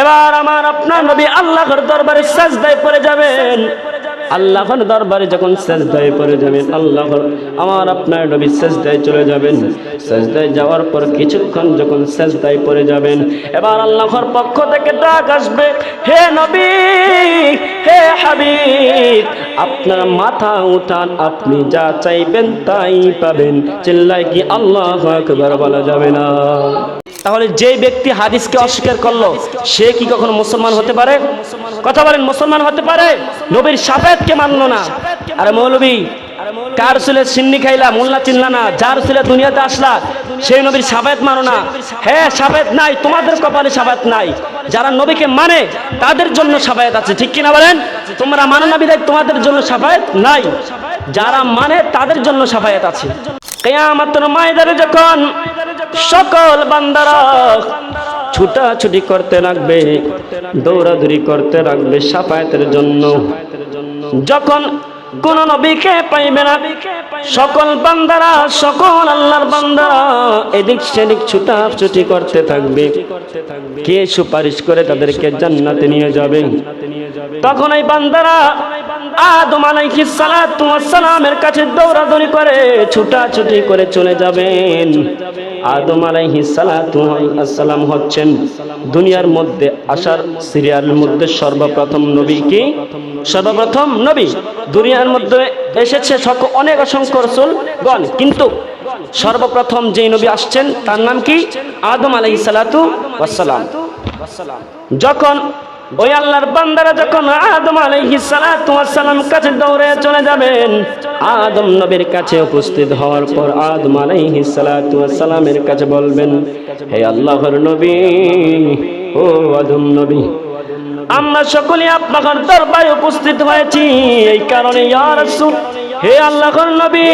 এবার আমার আপনার নবী আল্লাহর দরবারে সিজদায় পড়ে যাবেন। আল্লাহর দরবারে যখন সিজদায় পড়ে যাবেন, আমার আপনার নবী সিজদায় চলে যাবেন। সিজদায় যাওয়ার পর কিছুক্ষণ যখন সিজদায় পড়ে যাবেন, এবার আল্লাহর পক্ষ থেকে ডাক আসবে, হে নবী, হে হাবিব, আপনার মাথা উঠান, আপনি যা চাইবেন তাই পাবেন। চিল্লায় কি আল্লাহু আকবার বলা যাবে না? তাহলে যে ব্যক্তি হাদিসকে অস্বীকার করলো সে কি কখনো মুসলমান হতে পারে? কথা বলেন, মুসলমান হতে পারে? নবীর শাফায়াতকে মানলো না। আরে মৌলবী, কার ছেলে সিন্নি খাইলা, মোল্লা চিনলা না, যার ছেলে দুনিয়াতে আসলা সেই নবীর শাফায়াত মানো না? হ্যাঁ, শাফায়াত নাই, তোমাদের কপালে শাফায়াত নাই। যারা নবীকে মানে তাদের জন্য শাফায়াত আছে, ঠিক কিনা বলেন? তোমরা মানো না বিধায় তোমাদের জন্য শাফায়াত নাই, যারা মানে তাদের জন্য শাফায়াত আছে। কিয়ামতের ময়দানে যখন সকল বান্দারা ছুটাছুটি করতে লাগবে, দৌড়াদৌড়ি করতে লাগবে শাফায়াতের জন্য, যখন কোন নবীকে পাইবে না, সকল বান্দারা, সকল আল্লাহর বান্দারা এদিক সেদিক ছুটাছুটি করতে থাকবে। কে সুপারিশ করে তাদেরকে জান্নাতে নিয়ে যাবে? তখন এই বান্দারা আদম আলাইহিস সালাতু ওয়াস সালামের কাছে দৌড়াদৌড়ি করে ছুটাছুটি করে চলে যাবেন। আদম আলাইহিস সালাতু ওয়াস সালাম হচ্ছেন দুনিয়ার মধ্যে আসার সিরিয়ালের মধ্যে সর্বপ্রথম নবী। কি সর্বপ্রথম নবী? দুনিয়ার মধ্যে এসেছে অনেক অসংখ্য রাসূলগণ, কিন্তু সর্বপ্রথম যেই নবী আসছেন তার নাম কি? আদম আলাইহিস সালাতু ওয়াস সালাম। যখন ওই আল্লাহর বান্দারা যখন আদম আলাইহিস সালাতু ওয়াস সালাম কাছে দৌড়ে চলে যাবেন, আদম নবীর কাছে উপস্থিত হওয়ার পর আদম আলাইহিস সালাতু ওয়াস সালামের কাছে বলবেন, হে আল্লাহর নবী, ও আদম নবী, আমরা সকলে আপনার দরবারে উপস্থিত হয়েছি এই কারণে, ইয়া রাসূল, হে আল্লাহর নবী,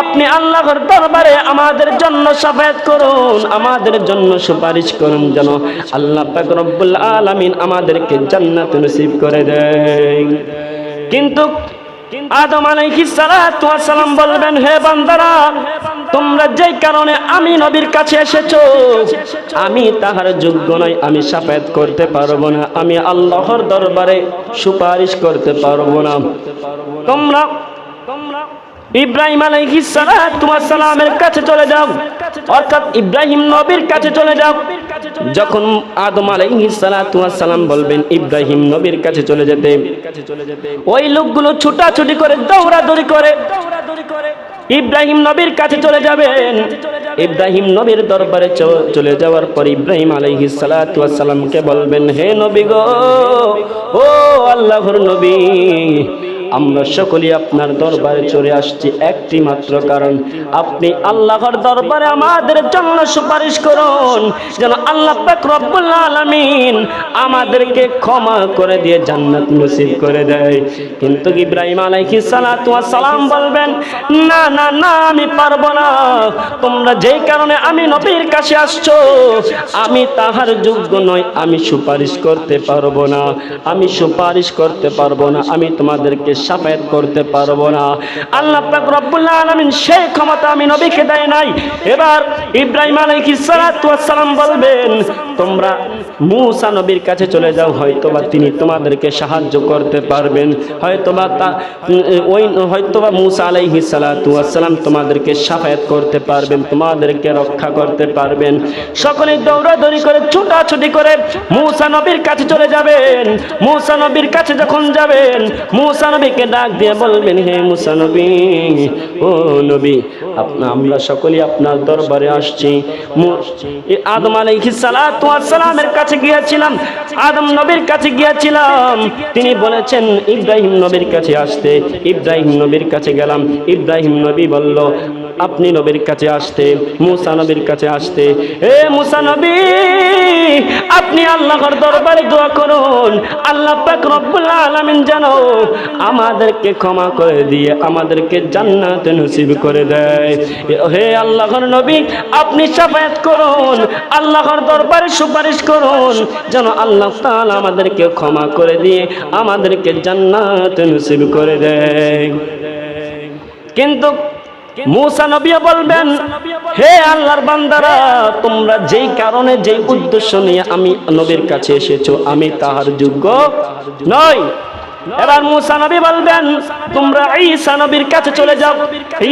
আপনি আল্লাহর দরবারে আমাদের জন্য শাফায়াত করুন, আমাদের জন্য সুপারিশ করুন, যেন আল্লাহ পাক রব্বুল আলামিন আমাদেরকে জান্নাত নসিব করে দেয়। কিন্তু আদম আলাইহিস সালাতু ওয়াস সালাম বলবেন, হে বান্দারা, তোমরা যেই কারণে আমি নবীর কাছে এসেছো, আমি তাহার যোগ্য নই, আমি শাফায়াত করতে পারবো না, আমি আল্লাহর দরবারে সুপারিশ করতে পারবো না। তোমরা ইব্রাহিম আলাইহিস সালাতু ওয়াস সালামের কাছে চলে যাও, অর্থাৎ ইব্রাহিম নবীর কাছে চলে যাও। যখন আদম আলাইহিস সালাতু ওয়াস সালাম বলবেন ইব্রাহিম নবীর কাছে চলে যেতে, ওই লোকগুলো ছুটাছুটি করে দৌড়াদৌড়ি করে ইব্রাহিম নবীর কাছে চলে যাবেন। ইব্রাহিম নবীর দরবারে চলে যাওয়ার পর ইব্রাহিম আলাইহিস সালাতু ওয়াস সালামকে বলবেন, হে নবী গো, ও আল্লাহর নবী, আমরা সকলেই আপনার দরবারে চলে আসছি একটি মাত্র কারণ, আপনি আল্লাহর দরবারে আমাদের জন্য সুপারিশ করুন, যেন আল্লাহ পাক রব্বুল আলামিন আমাদেরকে ক্ষমা করে দিয়ে জান্নাত নসিব করে দেয়। কিন্তু ইব্রাহিম আলাইহিস সালাতু ওয়াস সালাম বলবেন, না না না, আমি পারবো না, তোমরা যেই কারণে আমি নবীর কাছে আসছো আমি তাহার যোগ্য নই, আমি সুপারিশ করতে পারবো না, আমি সুপারিশ করতে পারবো না, আমি তোমাদেরকে শাফায়াত করতে পারবো না। আল্লাহ পাক রব্বুল আলামিন সেই ক্ষমতা আমি নবীকে দেয় নাই। এবার ইব্রাহিম আলাইহিস সালাতু ওয়াস সালাম বলবেন, তোমরা মূসা নবীর কাছে চলে যাও, হয়তোবা তিনি তোমাদেরকে সাহায্য করতে পারবেন, হয়তোবা মূসা আলাইহিস সালাতু ওয়াস সালাম তোমাদেরকে শাফায়াত করতে পারবেন, তোমাদেরকে রক্ষা করতে পারবেন। সকলে দৌড়াদৌড়ি করে ছুটাছুটি করে মূসা নবীর কাছে চলে যাবেন। মূসা নবীর কাছে যখন যাবেন, মূসা নবীকে ডাক দিয়ে বলবেন, হে মূসা নবী, ও নবী, আমরা সকলেই আপনার দরবারে আসছি। আদম আলাইহিস সালাতু ওয়াস সালামের কাছে গিয়েছিলাম, আদম নবীর কাছে গিয়েছিলাম, তিনি বলেছেন ইব্রাহিম নবীর কাছে আসতে, ইব্রাহিম নবীর কাছে গেলাম, ইব্রাহিম নবী বলল আপনি নবীর কাছে আসতে, মূসা নবীর কাছে আসতে। হে মূসা নবী, আপনি আল্লাহর দরবারে দোয়া করুন, আল্লাহ পাক রব্বুল আলামিন যেন আমাদেরকে ক্ষমা করে দিয়ে আমাদেরকে জান্নাত নসিব করে দেয়। হে আল্লাহর নবী, আপনি শাফায়াত করুন, আল্লাহর দরবারে সুপারিশ করুন, যেন আল্লাহ তাআলা আমাদেরকে ক্ষমা করে দিয়ে আমাদেরকে জান্নাত নসিব করে দেয়। কিন্তু মূসা নবী বলবেন, হে আল্লাহর বান্দারা, তোমরা যেই কারণে যেই উদ্দেশ্য নিয়ে আমি নবীর কাছে এসেছো আমি তাহার যোগ্য নই। এবার মূসা নবী বলবেন, তোমরা ঈসা নবীর কাছে চলে যাও,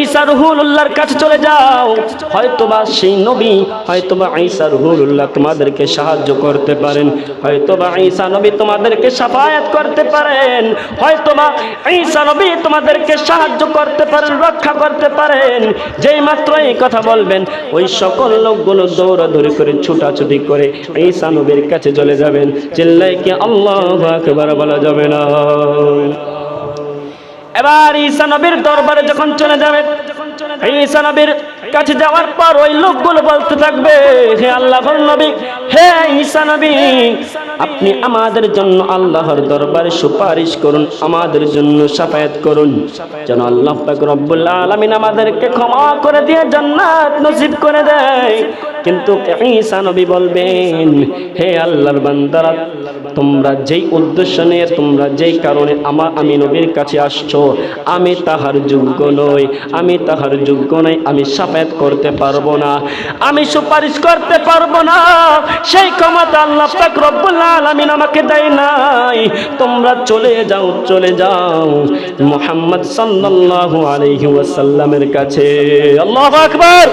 ঈসা রুহুল্লাহর কাছে চলে যাও, হয়তোবা সেই নবী, হয়তোবা ঈসা রুহুল্লাহ তোমাদেরকে সাহায্য করতে পারেন, হয়তোবা ঈসা নবী তোমাদেরকে শাফায়াত করতে পারেন, হয়তোবা ঈসা নবী তোমাদেরকে সাহায্য করতে পারেন, রক্ষা করতে পারেন। যেই মাত্র এই কথা বলবেন, ওই সকল লোকগুলো দৌড়াদৌড়ি করে ছুটাছুটি করে ঈসা নবীর কাছে চলে যাবেন। চিল্লাই কি আল্লাহু আকবার বলা যাবে না? এবার ঈসা নবীর দরবারে যখন চলে যাবে, ঈসা নবীর কাছে যাওয়ার পর ওই লোকগুলো বলতে থাকবে, হে আল্লাহর নবী, হে ঈসা নবী, আপনি আমাদের জন্য আল্লাহর দরবারে সুপারিশ করুন, আমাদের জন্য শাফায়াত করুন, যেন আল্লাহ পাক রব্বুল আলামিন আমাদেরকে ক্ষমা করে দিয়ে জান্নাত নসিব করে দেয়। কিন্তু ঈসা নবী বলবেন, হে আল্লাহর বান্দারা, তোমরা যেই উদ্দেশ্য নিয়ে, তোমরা যেই কারণে আমি নবীর কাছে আসছো আমি তাহার যোগ্য নই, আমি তাহার যোগ্য নই, আমি শাফায়াত করতে পারবো না, আমি সুপারিশ করতে পারবো না, সেই ক্ষমতা আল্লাহ পাক রব্বুল আলামিন আমাকে দেয় নাই। তোমরা চলে যাও, চলে যাও মুহাম্মদ সাল্লাল্লাহু আলাইহি ওয়াসাল্লামের কাছে। আল্লাহু আকবার।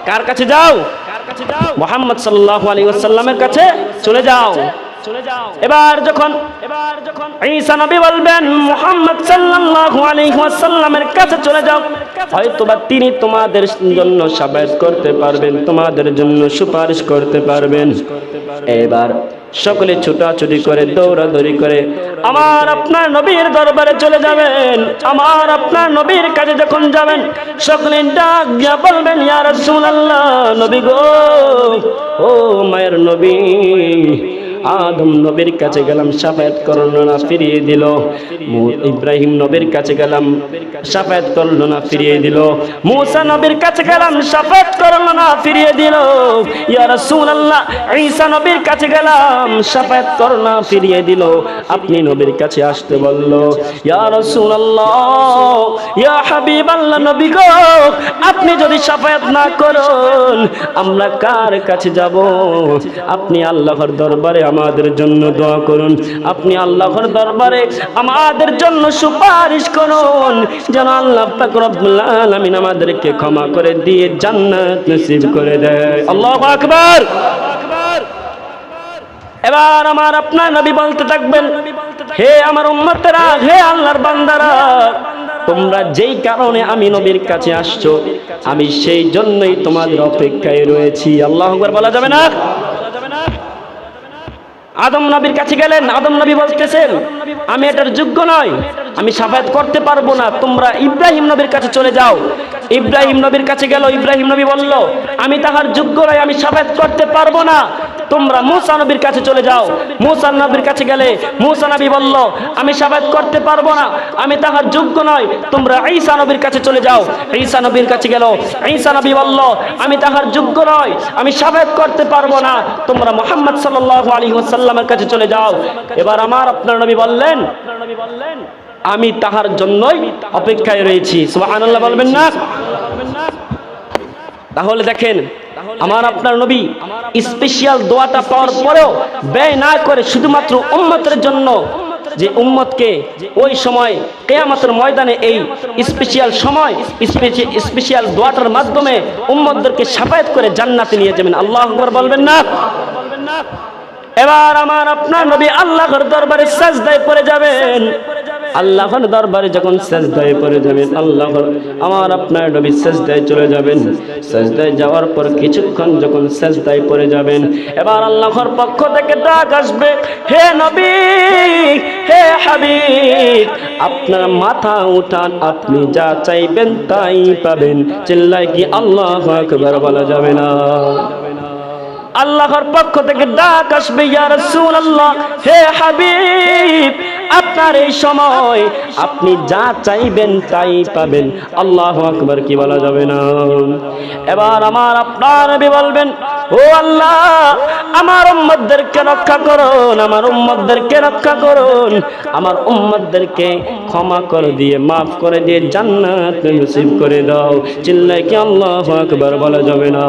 কার কাছে যাও? মুহাম্মদ সাল্লাল্লাহু আলাইহি ওয়াসাল্লামের কাছে চলে যাও। এবার যখন ঈসা নবী বলবেন মুহাম্মদ সাল্লাল্লাহু আলাইহি ওয়াসাল্লামের কাছে চলে যাও, হয়তোবা তিনি তোমাদের জন্য শাফায়াত করতে পারবেন, তোমাদের জন্য সুপারিশ করতে পারবেন। এবার সকলে ছুটাছুটি করে দৌড়াদৌড়ি করে আমার আপনার নবীর দরবারে চলে যাবেন। আমার আপনার নবীর কাছে যখন যাবেন, সকলে ডাক দিয়া বলবেন, ইয়া রাসূলুল্লাহ, নবী গো, ও মায়ের নবী, আদম নবীর কাছে গেলাম, শাফায়াত করলো না, ফিরিয়ে দিল। ইব্রাহিম নবীর কাছে গেলাম, শাফায়াত করলো না, ফিরিয়ে দিল। মূসা নবীর কাছে গেলাম, শাফায়াত করলো না, ফিরিয়ে দিল। ইয়া রাসূলুল্লাহ, ঈসা নবীর কাছে গেলাম, শাফায়াত করলো না, ফিরিয়ে দিল। আপনি নবীর কাছে আসতে বলল। ইয়া রাসূলুল্লাহ, ইয়া হাবিবাল্লাহ, নবী গো, আপনি যদি শাফায়াত না করুন আমরা কার কাছে যাব? আপনি আল্লাহর দরবারে আমাদের জন্য দোয়া করুন, আপনি আল্লাহর দরবারে আমাদের জন্য সুপারিশ করুন, যেন আল্লাহ পাক রব্বুল আলামিন আমাদেরকে ক্ষমা করে দিয়ে জান্নাত নসিব করে দেয়। আল্লাহু আকবার। এবার আমার আপনার নবী বলতে থাকবেন, হে আমার উম্মতেরা, হে আল্লাহর বান্দারা, তোমরা যেই কারণে আমি নবীর কাছে আসছো আমি সেই জন্যই তোমাদের অপেক্ষায় রয়েছি। আল্লাহু আকবার বলা যাবে না? আদম নবীর কাছে গেলেন, আদম নবী বলতেছেন, আমি এটার যোগ্য নই, আমি শাফায়াত করতে পারবো না, তোমরা ইব্রাহিম নবীর কাছে চলে যাও। ইব্রাহিম নবীর কাছে গেল, ইব্রাহিম নবী বলল, আমি তাহার যোগ্য নই, আমি শাফায়াত করতে পারবো না, তোমরা মূসা নবীর কাছে চলে যাও। মূসা নবীর কাছে গেলে মূসা নবী বলল, আমি শাফায়াত করতে পারবো না, আমি তাহার যোগ্য নই, তোমরা ঈসা নবীর কাছে চলে যাও। ঈসা নবীর কাছে গেল, ঈসা নবী বলল, আমি তাহার যোগ্য নই, আমি শাফায়াত করতে পারবো না, তোমরা মুহাম্মদ সাল্লাল্লাহু আলাইহি ওয়াসাল্লামের কাছে চলে যাও। এবার আমার আপনার নবী বললেন, আমি তাহার জন্যই অপেক্ষায় রয়েছি। সুবহানাল্লাহ বলবেন না? তাহলে দেখেন, আমার আপনার নবী স্পেশাল দোয়াটা পাওয়ার পরেও ব্যয় না করে শুধুমাত্র উম্মতের জন্য, যে উম্মতকে ওই সময় কিয়ামতের ময়দানে এই স্পেশাল সময় স্পেশাল দোয়াটার মাধ্যমে উম্মতদেরকে শাফায়াত করে জান্নাতে নিয়ে যাবেন। আল্লাহু আকবার বলবেন না? এবার আমার আপনার নবী আল্লাহর দরবারে সাজদায় পড়ে যাবেন। আল্লাহর দরবারে যখন সাজদায় পড়ে যাবেন, আমার আপনার নবী সাজদায় চলে যাবেন। সাজদায় যাওয়ার পর কিছুক্ষণ যখন সাজদায় পড়ে যাবেন, এবার আল্লাহর পক্ষ থেকে ডাক আসবে, হে নবী, হে হাবিব, আপনার মাথা উঠান, আপনি যা চাইবেন তাই পাবেন। চিল্লায় কি আল্লাহু আকবার বলা যাবে না? আল্লাহর পক্ষ থেকে ডাক আসবে, ইয়া রাসূলুল্লাহ, হে হাবিব, আপনার এই সময় আপনি যা চাইবেন তাই পাবেন। আল্লাহু আকবার কি বলা যাবে না? এবার আমার আপনার নবী বলবেন, ও আল্লাহ, আমার উম্মতদেরকে রক্ষা করুন, আমার উম্মতদেরকে রক্ষা করুন, আমার উম্মতদেরকে ক্ষমা করে দিয়ে, মাফ করে দিয়ে জান্নাত নসিব করে দাও। চিল্লায় কি আল্লাহু আকবার বলা যাবে না?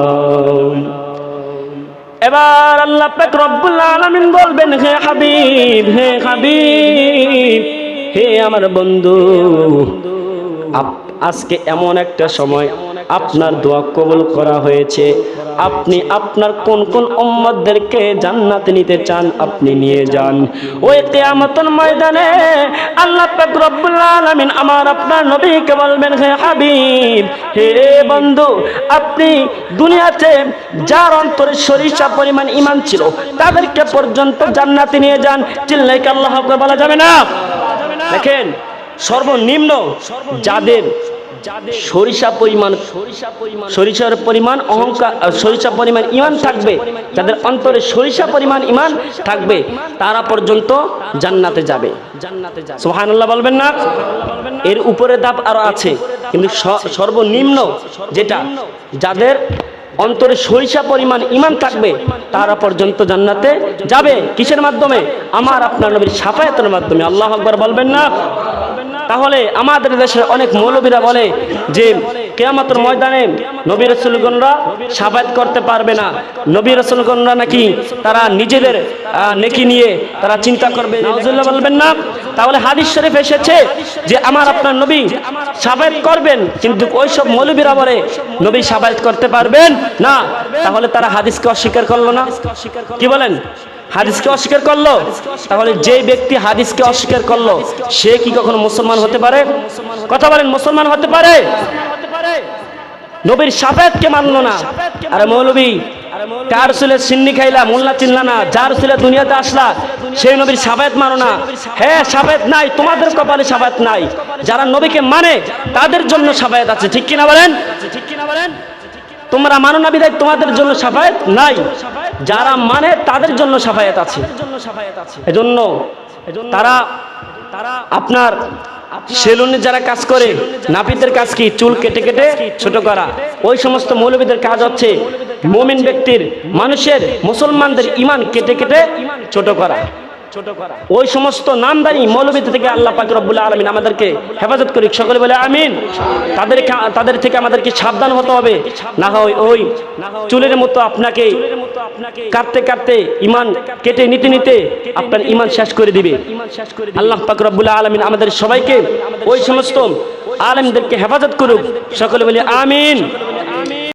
এবার আল্লাহ পাক রব্বুল আলামিন বলবেন, হে হাবিব, হে হাবিব, হে আমার বন্ধু, আজকে এমন একটা সময় আপনার দোয়া কবুল করা হয়েছে। আপনি আপনার কোন কোন উম্মতদেরকে জান্নাতে নিতে চান আপনি নিয়ে যান। ওই কিয়ামতের ময়দানে আল্লাহ পাক রব্বুল আলামিন আমার আপনার নবীকে বলবেন, হে হাবিব, হে বন্ধু, আপনি দুনিয়াতে যার অন্তরে সরিষা পরিমাণ ঈমান ছিল তাদেরকে পর্যন্ত জান্নাতে নিয়ে যান। চিল্লায় কি আল্লাহু আকবার বলা যাবে না? দেখেন, সর্বনিম্ন যাদের সরিষার পরিমাণ অহংকার, সরিষা পরিমাণ ঈমান থাকবে, যাদের অন্তরে সরিষা পরিমাণ ঈমান থাকবে, তারা পর্যন্ত জান্নাতে যাবে। সুবহানাল্লাহ বলবেন না? এর উপরে ধাপ আরো আছে, কিন্তু সর্বনিম্ন যেটা, যাদের অন্তরে সরিষা পরিমাণ ঈমান থাকবে তারা পর্যন্ত জান্নাতে যাবে। কিসের মাধ্যমে? আমার আপনার নবীর শাফায়াতের মাধ্যমে। আল্লাহু আকবার বলবেন না? তাহলে আমাদের দেশে অনেক মৌলবীরা বলে যে কিয়ামতের ময়দানে নবী রাসূলগণরা শাফায়াত করতে পারবে না, নবী রাসূলগণরা নাকি তারা নিজেদের নেকি নিয়ে তারা চিন্তা করবে। নাউজুবিল্লাহ বলবেন না? তাহলে হাদিস শরীফ এসেছে যে আমার আপনার নবী শাফায়াত করবেন, কিন্তু ওইসব মৌলবীরা বলে নবী শাফায়াত করতে পারবেন না। তাহলে তারা হাদিসকে অস্বীকার করলো না? কি বলেন? হাদিসকে অস্বীকার করলো। তাহলে যে ব্যক্তি হাদিসকে অস্বীকার করলো সে কি কখনো মুসলমান হতে পারে? কথা বলেন, মুসলমান হতে পারে? নবীর শাফায়াতকে মানলো না। আরে মৌলবী, কার রাসূলের সিন্নি খাইলা, মোল্লা চিনলা না, যার রাসূলের দুনিয়াতে আসলা সেই নবীর শাফায়াত মানো না। হ্যাঁ, শাফায়াত নাই, তোমাদের কপালে শাফায়াত নাই। যারা নবীকে মানে তাদের জন্য শাফায়াত আছে। ঠিক কিনা বলেন? তোমরা মানো না বিধায় তোমাদের জন্য শাফায়াত নাই, যারা মানে তাদের জন্য শাফায়াত আছে। এজন্য তারা আপনার সেলুনে যারা কাজ করে, নাপিতের কাজ কি? চুল কেটে কেটে ছোট করা। ওই সমস্ত মৌলবীদের কাজ হচ্ছে মুমিন ব্যক্তির, মানুষের, মুসলমানদের ঈমান কেটে কেটে ছোট করা। ওই সমস্ত নামদারি মৌলবী থেকে আল্লাহ পাক রব্বুল আলামিন আমাদেরকে হেফাজত করি। সকলে বলে আমিন। তাদের থেকে আমাদেরকে সাবধান হতে হবে, না হয় ওই চুলের মতো আপনাকে কাটতে কাটতে, ঈমান কেটে নিতে নিতে আপনার ঈমান শেষ করে দিবে। আল্লাহ পাক রব্বুল আলামিন আমাদের সবাইকে ওই সমস্ত আলেমদেরকে হেফাজত করুক। সকলে বলে আমিন।